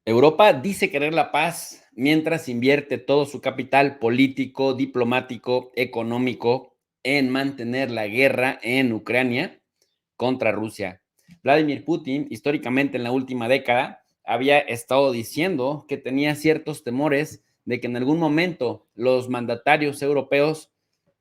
Europa dice querer la paz mientras invierte todo su capital político, diplomático, económico en mantener la guerra en Ucrania contra Rusia. Vladimir Putin, históricamente en la última década, había estado diciendo que tenía ciertos temores de que en algún momento los mandatarios europeos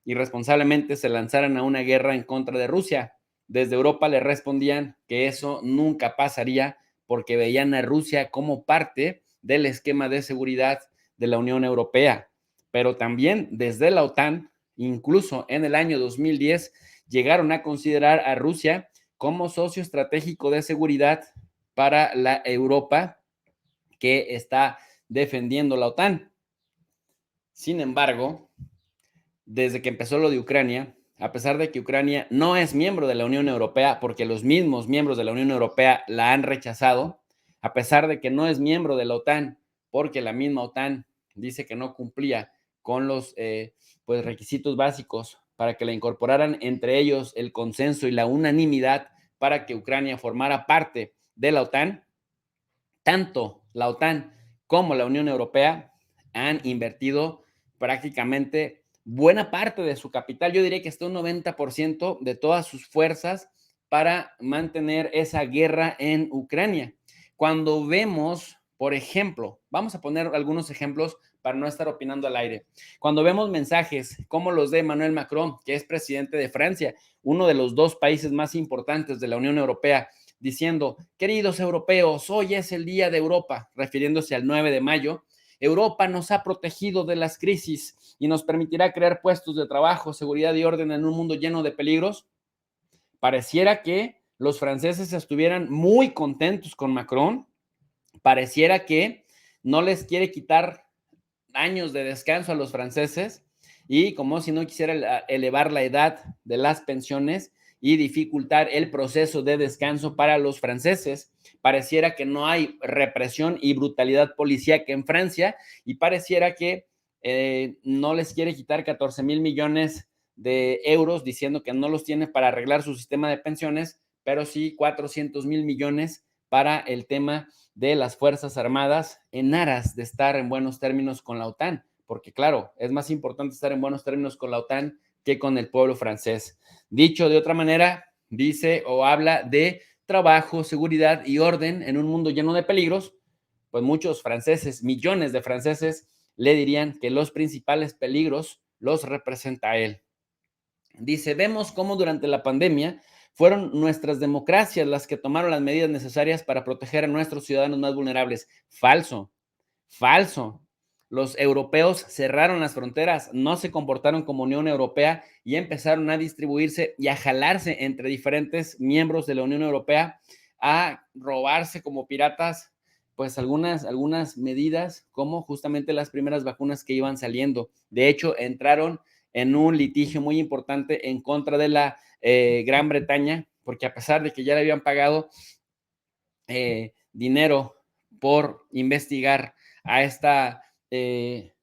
irresponsablemente se lanzaran a una guerra en contra de Rusia. Desde Europa le respondían que eso nunca pasaría porque veían a Rusia como parte del esquema de seguridad de la Unión Europea. Pero también desde la OTAN, incluso en el año 2010, llegaron a considerar a Rusia como socio estratégico de seguridad para la Europa que está defendiendo la OTAN. Sin embargo, desde que empezó lo de Ucrania, a pesar de que Ucrania no es miembro de la Unión Europea, porque los mismos miembros de la Unión Europea la han rechazado, a pesar de que no es miembro de la OTAN, porque la misma OTAN dice que no cumplía con los pues, requisitos básicos para que la incorporaran, entre ellos el consenso y la unanimidad para que Ucrania formara parte de la OTAN, tanto la OTAN como la Unión Europea han invertido prácticamente buena parte de su capital, yo diría que hasta un 90% de todas sus fuerzas para mantener esa guerra en Ucrania. Cuando vemos, por ejemplo, vamos a poner algunos ejemplos para no estar opinando al aire. Cuando vemos mensajes como los de Emmanuel Macron, que es presidente de Francia, uno de los dos países más importantes de la Unión Europea, diciendo, queridos europeos, hoy es el día de Europa, refiriéndose al 9 de mayo, Europa nos ha protegido de las crisis y nos permitirá crear puestos de trabajo, seguridad y orden en un mundo lleno de peligros. Pareciera que los franceses estuvieran muy contentos con Macron, pareciera que no les quiere quitar años de descanso a los franceses y como si no quisiera elevar la edad de las pensiones y dificultar el proceso de descanso para los franceses. Pareciera que no hay represión y brutalidad policíaca en Francia y pareciera que no les quiere quitar 14,000 millones de euros diciendo que no los tiene para arreglar su sistema de pensiones, pero sí 400,000 millones para el tema de las Fuerzas Armadas en aras de estar en buenos términos con la OTAN, porque claro, es más importante estar en buenos términos con la OTAN que con el pueblo francés. Dicho de otra manera, dice o habla de trabajo, seguridad y orden en un mundo lleno de peligros, pues muchos franceses, millones de franceses, le dirían que los principales peligros los representa él. Dice, vemos cómo durante la pandemia fueron nuestras democracias las que tomaron las medidas necesarias para proteger a nuestros ciudadanos más vulnerables. Falso, falso. Los europeos cerraron las fronteras, no se comportaron como Unión Europea y empezaron a distribuirse y a jalarse entre diferentes miembros de la Unión Europea, a robarse como piratas, pues algunas medidas, como justamente las primeras vacunas que iban saliendo. De hecho, entraron en un litigio muy importante en contra de la Gran Bretaña, porque a pesar de que ya le habían pagado dinero por investigar a esta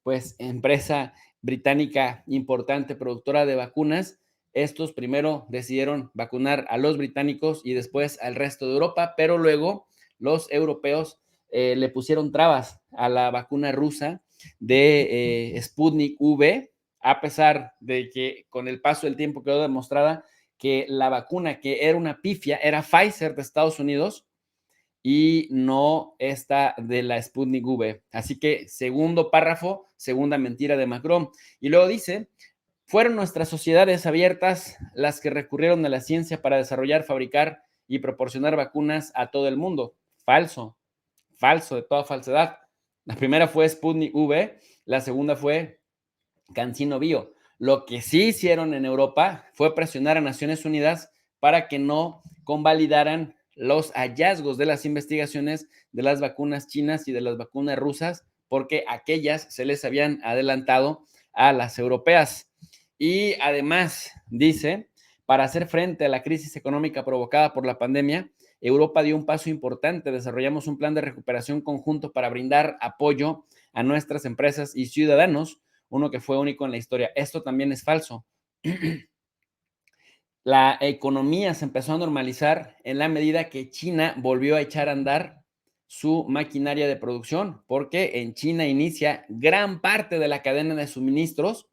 pues empresa británica importante productora de vacunas, estos primero decidieron vacunar a los británicos y después al resto de Europa, pero luego los europeos le pusieron trabas a la vacuna rusa de Sputnik V, a pesar de que con el paso del tiempo quedó demostrada que la vacuna que era una pifia era Pfizer de Estados Unidos y no esta de la Sputnik V. Así que segundo párrafo, segunda mentira de Macron. Y luego dice, fueron nuestras sociedades abiertas las que recurrieron a la ciencia para desarrollar, fabricar y proporcionar vacunas a todo el mundo. Falso, falso de toda falsedad. La primera fue Sputnik V, la segunda fue CanSino Bio. Lo que sí hicieron en Europa fue presionar a Naciones Unidas para que no convalidaran los hallazgos de las investigaciones de las vacunas chinas y de las vacunas rusas, porque aquellas se les habían adelantado a las europeas. Y además, dice, para hacer frente a la crisis económica provocada por la pandemia, Europa dio un paso importante. Desarrollamos un plan de recuperación conjunto para brindar apoyo a nuestras empresas y ciudadanos, uno que fue único en la historia. Esto también es falso. La economía se empezó a normalizar en la medida que China volvió a echar a andar su maquinaria de producción, porque en China inicia gran parte de la cadena de suministros.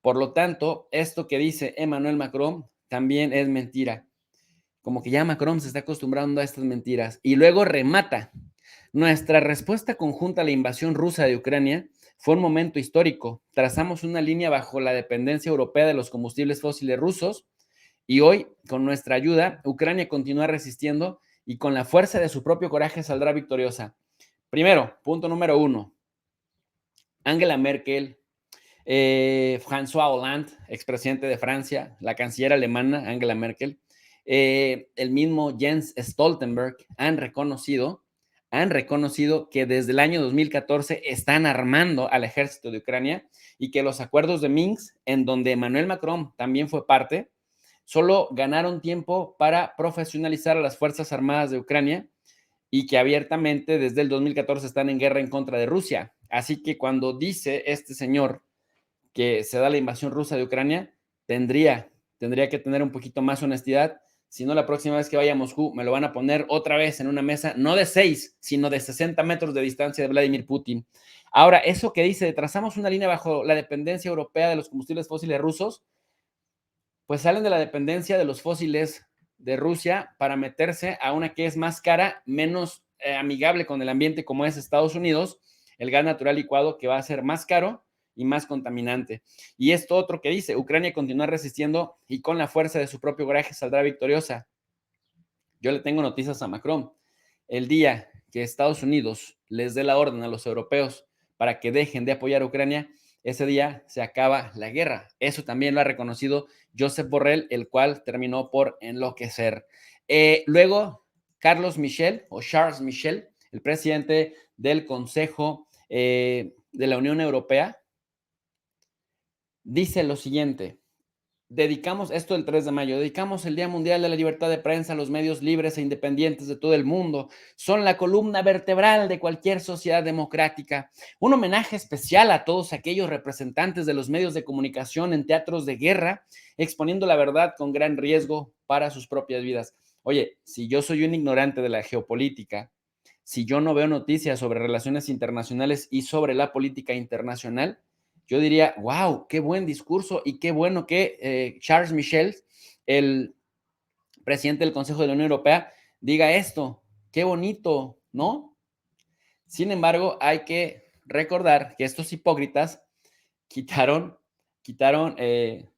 Por lo tanto, esto que dice Emmanuel Macron también es mentira. Como que ya Macron se está acostumbrando a estas mentiras. Y luego remata. Nuestra respuesta conjunta a la invasión rusa de Ucrania fue un momento histórico. Trazamos una línea bajo la dependencia europea de los combustibles fósiles rusos y hoy, con nuestra ayuda, Ucrania continúa resistiendo y con la fuerza de su propio coraje saldrá victoriosa. Primero, punto número uno, Angela Merkel, François Hollande, expresidente de Francia, la canciller alemana Angela Merkel, el mismo Jens Stoltenberg han reconocido que desde el año 2014 están armando al ejército de Ucrania y que los acuerdos de Minsk, en donde Emmanuel Macron también fue parte, solo ganaron tiempo para profesionalizar a las Fuerzas Armadas de Ucrania y que abiertamente desde el 2014 están en guerra en contra de Rusia. Así que cuando dice este señor que se da la invasión rusa de Ucrania, tendría que tener un poquito más honestidad. Si no, la próxima vez que vaya a Moscú, me lo van a poner otra vez en una mesa, no de 6, sino de 60 metros de distancia de Vladimir Putin. Ahora, eso que dice, trazamos una línea bajo la dependencia europea de los combustibles fósiles rusos, pues salen de la dependencia de los fósiles de Rusia para meterse a una que es más cara, menos amigable con el ambiente como es Estados Unidos, el gas natural licuado que va a ser más caro y más contaminante. Y esto otro que dice, Ucrania continúa resistiendo y con la fuerza de su propio coraje saldrá victoriosa. Yo le tengo noticias a Macron. El día que Estados Unidos les dé la orden a los europeos para que dejen de apoyar a Ucrania, ese día se acaba la guerra. Eso también lo ha reconocido Josep Borrell, el cual terminó por enloquecer. Luego, Carlos Michel o Charles Michel, el presidente del Consejo de la Unión Europea, dice lo siguiente. Dedicamos esto el 3 de mayo, dedicamos el Día Mundial de la Libertad de Prensa a los medios libres e independientes de todo el mundo. Son la columna vertebral de cualquier sociedad democrática. Un homenaje especial a todos aquellos representantes de los medios de comunicación en teatros de guerra, exponiendo la verdad con gran riesgo para sus propias vidas. Oye, si yo soy un ignorante de la geopolítica, si yo no veo noticias sobre relaciones internacionales y sobre la política internacional, yo diría, wow, qué buen discurso y qué bueno que Charles Michel, el presidente del Consejo de la Unión Europea, diga esto. Qué bonito, ¿no? Sin embargo, hay que recordar que estos hipócritas quitaron,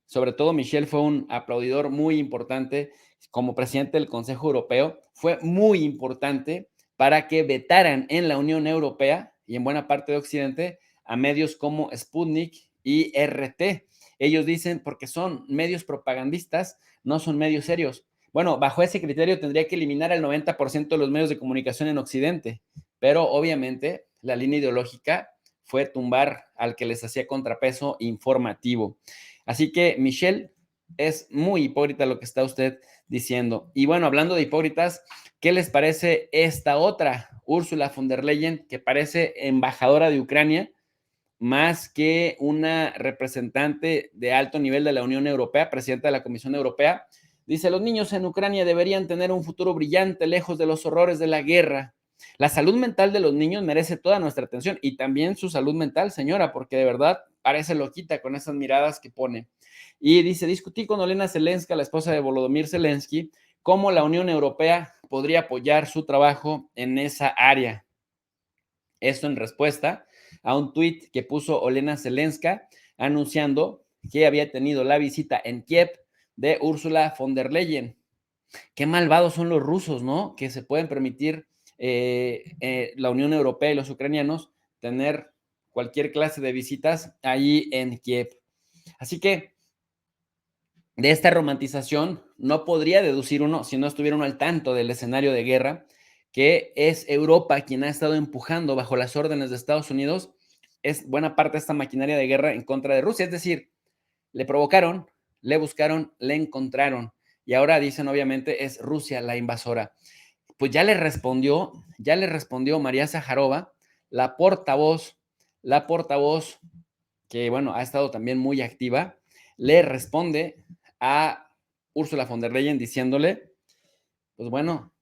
sobre todo Michel fue un aplaudidor muy importante como presidente del Consejo Europeo, fue muy importante para que vetaran en la Unión Europea y en buena parte de Occidente a medios como Sputnik y RT. Ellos dicen porque son medios propagandistas, no son medios serios. Bueno, bajo ese criterio tendría que eliminar el 90% de los medios de comunicación en Occidente, pero obviamente la línea ideológica fue tumbar al que les hacía contrapeso informativo. Así que, Michelle, es muy hipócrita lo que está usted diciendo. Y bueno, hablando de hipócritas, ¿qué les parece esta otra, Ursula von der Leyen, que parece embajadora de Ucrania, más que una representante de alto nivel de la Unión Europea, presidenta de la Comisión Europea? Dice, los niños en Ucrania deberían tener un futuro brillante lejos de los horrores de la guerra. La salud mental de los niños merece toda nuestra atención y también su salud mental, señora, porque de verdad parece loquita con esas miradas que pone. Y dice, discutí con Olena Zelenska, la esposa de Volodymyr Zelensky, cómo la Unión Europea podría apoyar su trabajo en esa área. Esto en respuesta a un tuit que puso Olena Zelenska anunciando que había tenido la visita en Kiev de Ursula von der Leyen. Qué malvados son los rusos, ¿no? Que se pueden permitir la Unión Europea y los ucranianos tener cualquier clase de visitas allí en Kiev. Así que de esta romantización no podría deducir uno, si no estuviera uno al tanto del escenario de guerra, que es Europa quien ha estado empujando bajo las órdenes de Estados Unidos, es buena parte de esta maquinaria de guerra en contra de Rusia. Es decir, le provocaron, le buscaron, le encontraron. Y ahora dicen, obviamente, es Rusia la invasora. Pues ya le respondió María Zaharova, la portavoz que, bueno, ha estado también muy activa, le responde a Ursula von der Leyen diciéndole, pues bueno,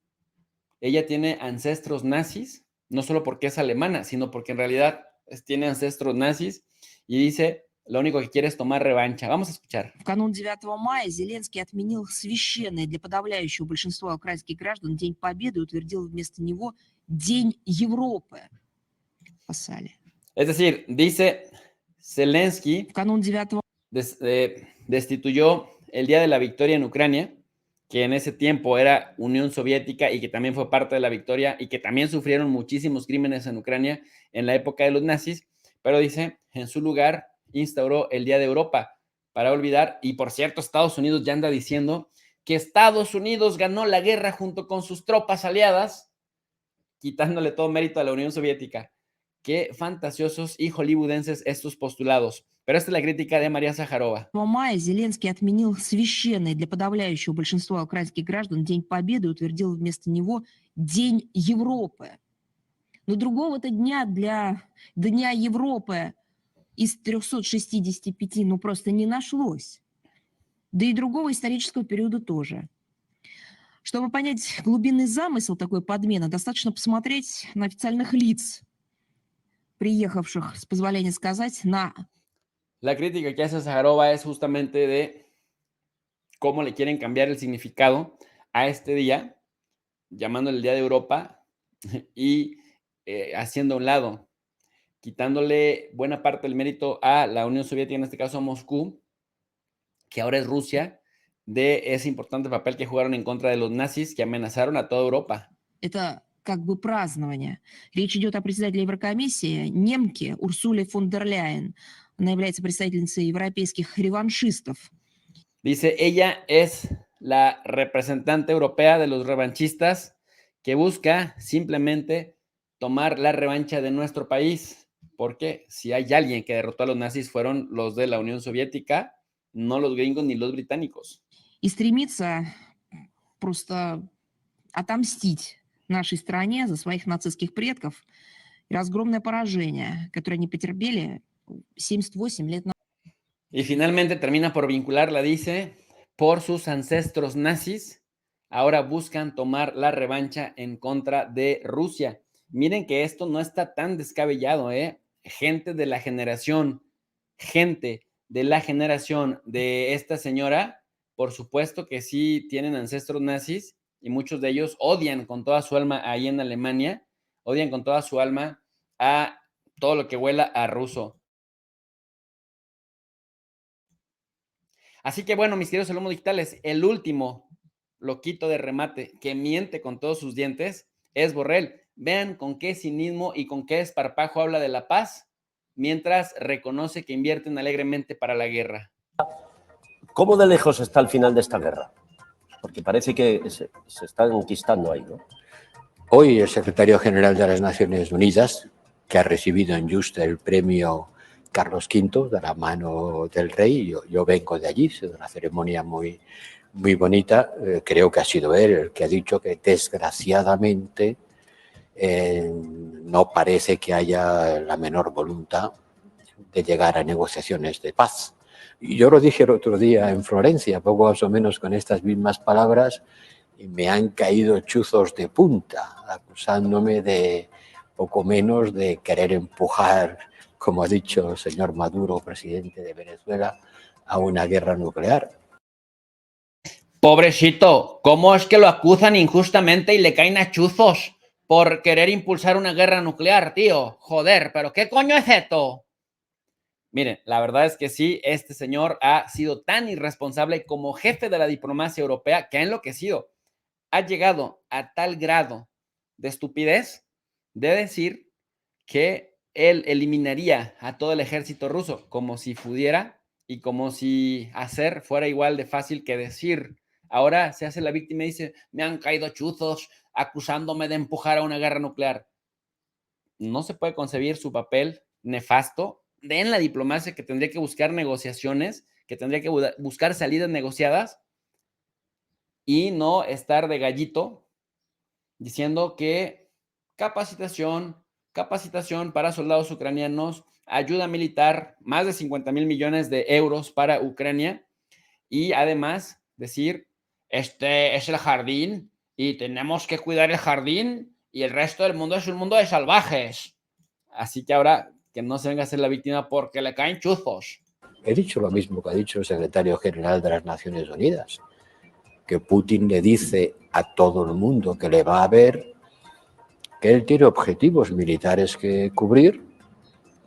ella tiene ancestros nazis, no solo porque es alemana, sino porque en realidad tiene ancestros nazis y dice, lo único que quiere es tomar revancha. Vamos a escuchar. В канун 9 мая Зеленский отменил священный для подавляющего большинства украинских граждан День Победы и утвердил вместо него День Европы. Пасали. Es decir, dice Zelensky В канун 9 destituyó el Día de la Victoria en Ucrania, que en ese tiempo era Unión Soviética y que también fue parte de la victoria y que también sufrieron muchísimos crímenes en Ucrania en la época de los nazis, pero dice, en su lugar instauró el Día de Europa para olvidar, y por cierto, Estados Unidos ya anda diciendo que Estados Unidos ganó la guerra junto con sus tropas aliadas, quitándole todo mérito a la Unión Soviética. Qué fantasiosos y hollywoodenses estos postulados. Pero esta es la crítica de María Zaharova. мая Зеленский отменил священный для подавляющего большинства украинских граждан День Победы и утвердил вместо него День Европы. Но другого-то дня для Дня Европы из 365 просто не нашлось. Да и другого исторического периода тоже. Чтобы понять глубинный замысел такой подмены, достаточно посмотреть на официальных лиц, приехавших, с позволения сказать, на... La crítica que hace Zaharova es justamente de cómo le quieren cambiar el significado a este día, llamándole el Día de Europa y haciendo a un lado, quitándole buena parte del mérito a la Unión Soviética, en este caso a Moscú, que ahora es Rusia, de ese importante papel que jugaron en contra de los nazis que amenazaron a toda Europa. Это как бы празднование. Речь идет о председателе Еврокомиссии, немке Урсуле фон дер Ляйен. Она является представительницей европейских реваншистов. Dice, ella es la representante europea de los revanchistas que busca simplemente tomar la revancha de nuestro país, porque si hay alguien que derrotó a los nazis fueron los de la Unión Soviética, no los gringos ni los británicos. И стремится просто отомстить нашей стране за своих нацистских предков и разгромное поражение, которое они потерпели 78 лет назад. Y finalmente termina por vincularla, dice, por sus ancestros nazis, ahora buscan tomar la revancha en contra de Rusia. Miren que esto no está tan descabellado, ¿eh? Gente de la generación de esta señora, por supuesto que sí tienen ancestros nazis y muchos de ellos odian con toda su alma ahí en Alemania, odian con toda su alma a todo lo que huela a ruso. Así que bueno, mis queridos alumnos digitales, el último loquito de remate que miente con todos sus dientes es Borrell. Vean con qué cinismo y con qué desparpajo habla de la paz, mientras reconoce que invierten alegremente para la guerra. ¿Cómo de lejos está el final de esta guerra? Porque parece que se están enquistando ahí, ¿no? Hoy el secretario general de las Naciones Unidas, que ha recibido en Just el premio Carlos V de la mano del rey, yo vengo de allí, es una ceremonia muy bonita, creo que ha sido él el que ha dicho que desgraciadamente no parece que haya la menor voluntad de llegar a negociaciones de paz. Y yo lo dije el otro día en Florencia, poco más o menos con estas mismas palabras, y me han caído chuzos de punta, acusándome de poco menos de querer empujar, como ha dicho el señor Maduro, presidente de Venezuela, a una guerra nuclear. Pobrecito, ¿cómo es que lo acusan injustamente y le caen a chuzos por querer impulsar una guerra nuclear, tío? Joder, ¿pero qué coño es esto? Miren, la verdad es que sí, este señor ha sido tan irresponsable como jefe de la diplomacia europea que ha enloquecido. Ha llegado a tal grado de estupidez de decir que él eliminaría a todo el ejército ruso, como si pudiera y como si hacer fuera igual de fácil que decir. Ahora se hace la víctima y dice, me han caído chuzos acusándome de empujar a una guerra nuclear. No se puede concebir su papel nefasto en la diplomacia, que tendría que buscar negociaciones, que tendría que buscar salidas negociadas y no estar de gallito diciendo que capacitación para soldados ucranianos, ayuda militar, más de 50,000 millones de euros para Ucrania, y además decir, este es el jardín y tenemos que cuidar el jardín y el resto del mundo es un mundo de salvajes. Así que ahora que no se venga a ser la víctima porque le caen chuzos. He dicho lo mismo que ha dicho el secretario general de las Naciones Unidas, que Putin le dice a todo el mundo que le va a ver que él tiene objetivos militares que cubrir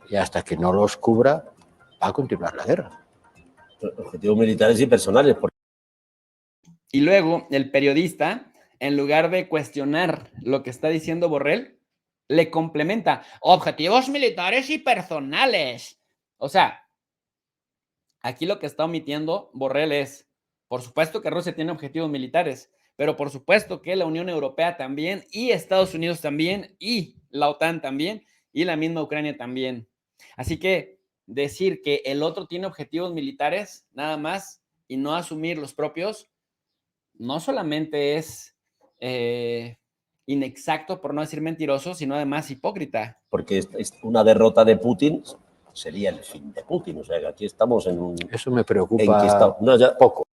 y hasta que no los cubra va a continuar la guerra. Objetivos militares y personales. Y luego el periodista, en lugar de cuestionar lo que está diciendo Borrell, le complementa objetivos militares y personales. O sea, aquí lo que está omitiendo Borrell es, por supuesto que Rusia tiene objetivos militares, pero por supuesto que la Unión Europea también, y Estados Unidos también, y la OTAN también, y la misma Ucrania también. Así que decir que el otro tiene objetivos militares nada más y no asumir los propios, no solamente es inexacto, por no decir mentiroso, sino además hipócrita. Porque una derrota de Putin sería el fin de Putin. O sea, que aquí estamos en un... Eso me preocupa poco.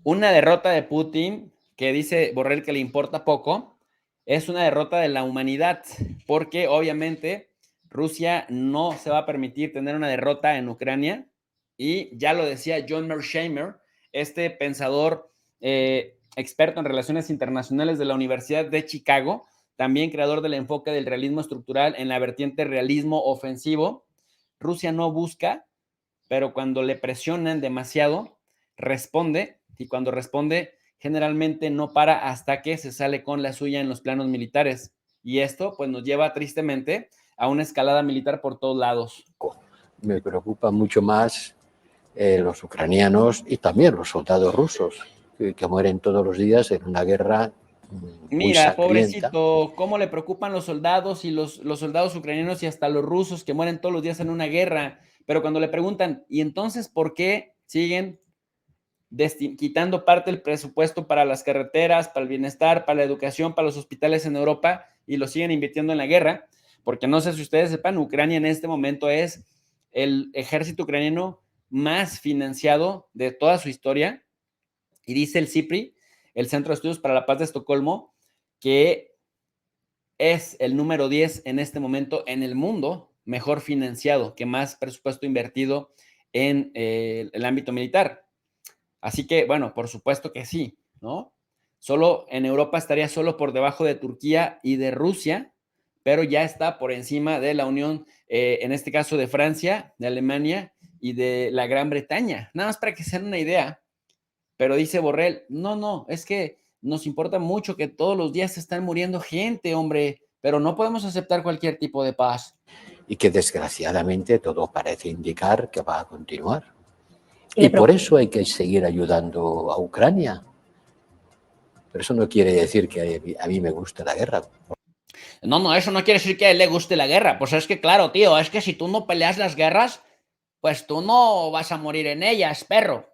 Una derrota de Putin, que dice Borrell que le importa poco, es una derrota de la humanidad, porque obviamente Rusia no se va a permitir tener una derrota en Ucrania, y ya lo decía John Mearsheimer, este pensador experto en relaciones internacionales de la Universidad de Chicago, también creador del enfoque del realismo estructural en la vertiente realismo ofensivo. Rusia no busca, pero cuando le presionan demasiado, responde, y cuando responde, generalmente no para hasta que se sale con la suya en los planos militares. Y esto pues nos lleva tristemente a una escalada militar por todos lados. Me preocupa mucho más los ucranianos y también los soldados rusos que mueren todos los días en una guerra muy Mira, sangrienta. pobrecito, cómo le preocupan los soldados y los soldados ucranianos y hasta los rusos que mueren todos los días en una guerra. Pero cuando le preguntan, ¿y entonces por qué siguen quitando parte del presupuesto para las carreteras, para el bienestar, para la educación, para los hospitales en Europa y lo siguen invirtiendo en la guerra? Porque no sé si ustedes sepan, Ucrania en este momento es el ejército ucraniano más financiado de toda su historia, y dice el CIPRI, el Centro de Estudios para la Paz de Estocolmo, que es el número 10 en este momento en el mundo mejor financiado, que más presupuesto invertido en el ámbito militar. Así que, bueno, por supuesto que sí, ¿no? Solo en Europa estaría solo por debajo de Turquía y de Rusia, pero ya está por encima de la Unión, en este caso de Francia, de Alemania y de la Gran Bretaña. Nada más para que se den una idea. Pero dice Borrell, no, es que nos importa mucho que todos los días se están muriendo gente, hombre, pero no podemos aceptar cualquier tipo de paz. Y que desgraciadamente todo parece indicar que va a continuar. Y por eso hay que seguir ayudando a Ucrania. Pero eso no quiere decir que a mí me guste la guerra. No, eso no quiere decir que a él le guste la guerra. Pues es que, claro, tío, es que si tú no peleas las guerras, pues tú no vas a morir en ellas, perro.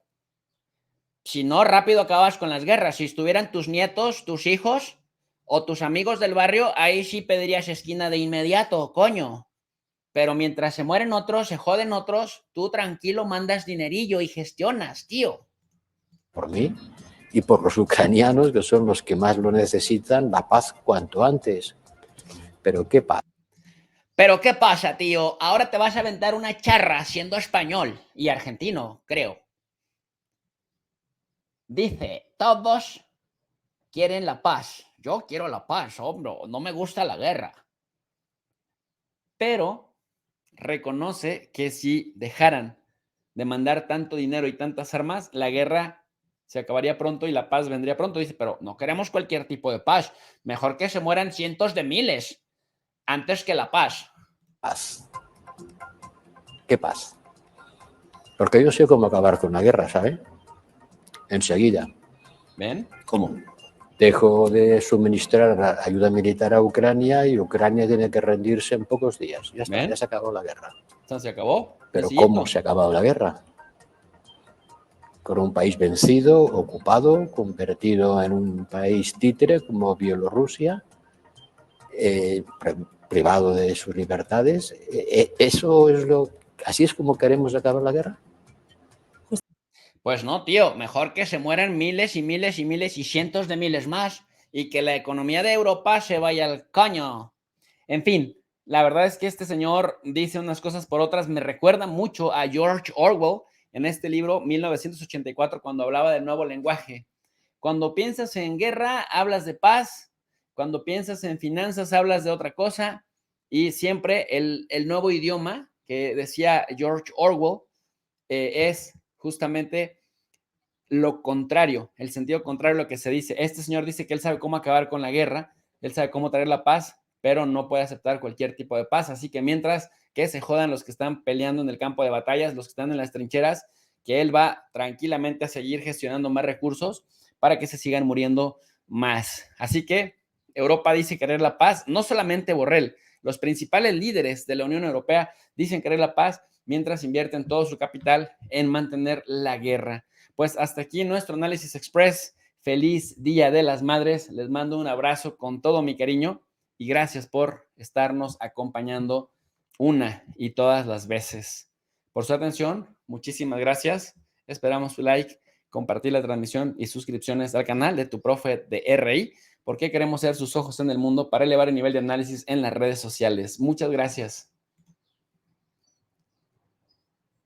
Si no, rápido acabas con las guerras. Si estuvieran tus nietos, tus hijos o tus amigos del barrio, ahí sí pedirías esquina de inmediato, coño. Pero mientras se mueren otros, se joden otros, tú tranquilo mandas dinerillo y gestionas, tío. Por mí y por los ucranianos, que son los que más lo necesitan, la paz cuanto antes. Pero ¿qué pasa? Pero ¿qué pasa, tío? Ahora te vas a aventar una charra siendo español y argentino, creo. Dice, todos quieren la paz. Yo quiero la paz, hombre, no me gusta la guerra. Pero reconoce que si dejaran de mandar tanto dinero y tantas armas, la guerra se acabaría pronto y la paz vendría pronto. Dice, pero no queremos cualquier tipo de paz. Mejor que se mueran cientos de miles antes que la paz. Paz. ¿Qué paz? Porque yo sé cómo acabar con la guerra, ¿sabes? Enseguida. ¿Ven? ¿Cómo? Dejo de suministrar ayuda militar a Ucrania y Ucrania tiene que rendirse en pocos días. Ya está, ¿Ven? ya se acabó la guerra. Se acabó. Pero Sencillito. ¿cómo se ha acabado la guerra? Con un país vencido, ocupado, convertido en un país títere como Bielorrusia, privado de sus libertades. ¿Eso es así es como queremos acabar la guerra? Pues no, tío, mejor que se mueran miles y miles y miles y cientos de miles más y que la economía de Europa se vaya al coño. En fin, la verdad es que este señor dice unas cosas por otras. Me recuerda mucho a George Orwell en este libro 1984 cuando hablaba del nuevo lenguaje. Cuando piensas en guerra, hablas de paz. Cuando piensas en finanzas, hablas de otra cosa. Y siempre el nuevo idioma que decía George Orwell es justamente lo contrario, el sentido contrario a lo que se dice. Este señor dice que él sabe cómo acabar con la guerra, él sabe cómo traer la paz, pero no puede aceptar cualquier tipo de paz. Así que mientras que se jodan los que están peleando en el campo de batallas, los que están en las trincheras, que él va tranquilamente a seguir gestionando más recursos para que se sigan muriendo más. Así que Europa dice querer la paz, no solamente Borrell, los principales líderes de la Unión Europea dicen querer la paz mientras invierten todo su capital en mantener la guerra. Pues hasta aquí nuestro Análisis Express. Feliz Día de las Madres. Les mando un abrazo con todo mi cariño y gracias por estarnos acompañando una y todas las veces. Por su atención, muchísimas gracias. Esperamos su like, compartir la transmisión y suscripciones al canal de Tu Profe de RI, porque queremos ser sus ojos en el mundo para elevar el nivel de análisis en las redes sociales. Muchas gracias.